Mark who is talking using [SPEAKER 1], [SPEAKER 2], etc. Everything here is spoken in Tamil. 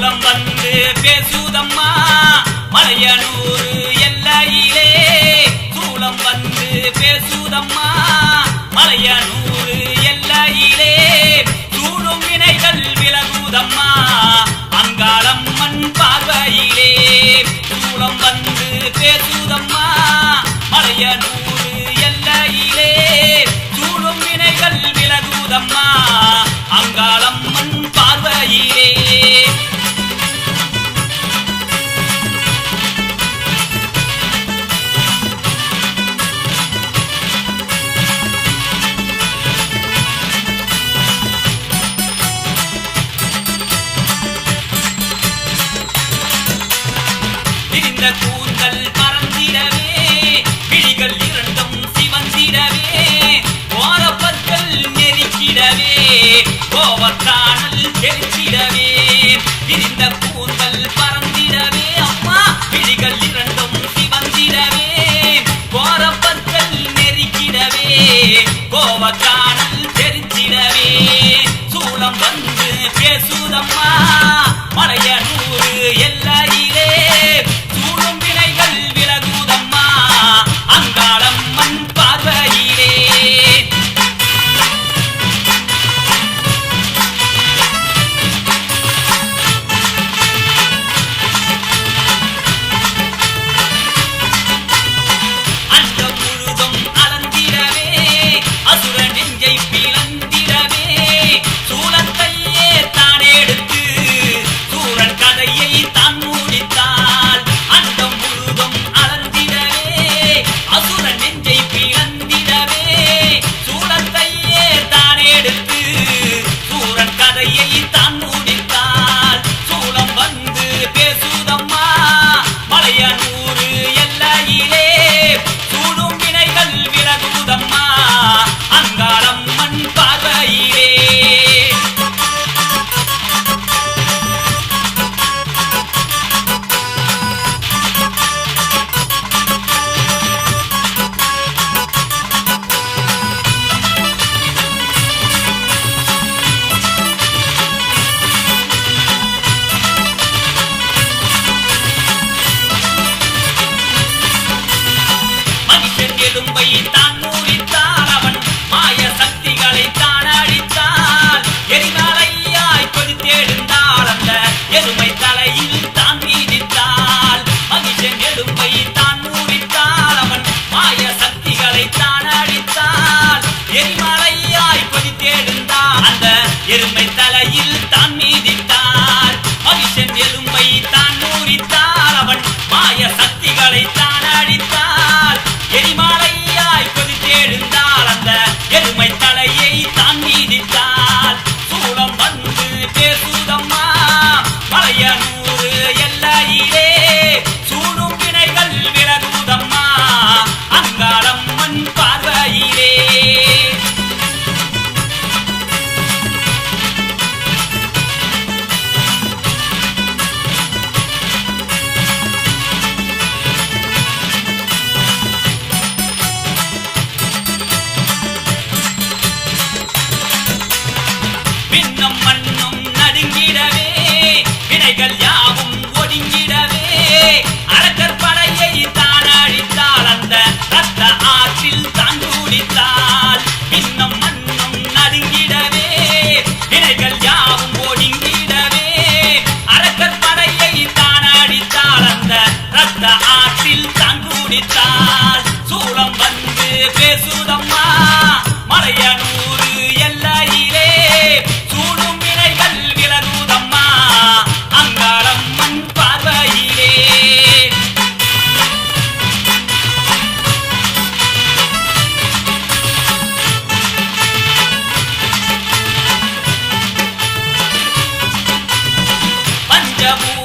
[SPEAKER 1] சூலம் வந்து பேசுதம்மா மலையனூர் எல்லையிலே சூலம் வந்து பேசுதம்மா மலையனூர் எல்லையிலே சூழும் வினைகள் விலகுதம்மா அங்காளம்மன் பார்வையிலே சூலம் வந்து பேசுதம்மா மலையனூர் எல்லையிலே சூழும் வினைகள் விலகுதம்மா அங்காளம்மன் பார்வையிலே கூந்தல் பறந்திடவே விழிகள் இரண்டும் சிவந்திடவே ஓரப்பற்கள் நெருக்கிடவே கோவக்கானல் தெரிச்சிடவே விரிந்த கூந்தல் பறந்திடவே அம்மா விழிகள் இரண்டும் சிவந்திடவே ஓரப்பற்கள் நெருக்கிடவே கோவக்கானல் தெரிச்சிடவே சூலம் வந்து பேசுதம்மா மலையனூர் எல்லையிலே சூழும் வினைகள் விலகுதம்மா அங்காளம்மன் பார்வையிலே அண்டம் முழுதும் அளந்திடவே அசுர நெஞ்சை பிளந்திடவே சூலத்தையே தான் எடுத்து சூரன் கதையை தான் மூடித்தாள் அண்டம் முழுதும் அளந்திடவே அசுர நெஞ்சை பிளந்திடவே சூலத்தையே தான் எடுத்து சூரன் கதையை தான் மூடித்தாள் சூலம் வந்து பேசுதம்மா மலையனூர் எல்லையிலே சூடும் வினைகள் விலகுதம்மா அங்காளம்மன் பார்வையிலே மனுஷன் எலும்பை தான் மூடித்தால் அவன் மாய சக்திகளை தான் அழித்தால் எரிமலையாய் கொதித்தெழுந்தாள் அந்த எருமை தலையில் தான் மீதித்தாள் மனுஷன் எலும்பை தான் மூடித்தால் அவன் மாய சக்திகளை தான் அழித்தால் எரிமலையாய் கொதித்தெழுந்தாள் அந்த எருமை தலையில் தான் மீதித்தாள் மனுஷன் எலும்பை தான் மூடித்தால் அவன் மாய சக்திகளை தான் அழித்தால் எரிமலையாய் கொதித்தெழுந்தாள் அந்த எருமை தலையை தான் மீதித்தாள் சூலம் வந்து பேசுதம்மா மலையனூர் எல்லையிலே சூடும் வினைகள் விலகுதம்மா அங்காளம்மன் பார்வையிலே விண்ணும் மண்ணும் நடுங்கிடவே வினைகள் யாவும் ஒடுங்கிடவே அரக்கர் படையை தான் அழித்தாள் அந்த ரத்த ஆற்றில் தான் குடித்தாள் விண்ணும் மண்ணும் நடுங்கிடவே வினைகள் யாவும் ஒடுங்கிடவே அரக்கர் படையை தான் அழித்தாள் அந்த ரத்த ஆற்றில் தான் குடித்தாள் சூலம் வந்து பேசுதம்மா மலையனூர் எல்லையிலே சூடும் வினைகள் விலகுதம்மா அங்காளம்மன் பார்வையிலே பஞ்சபூ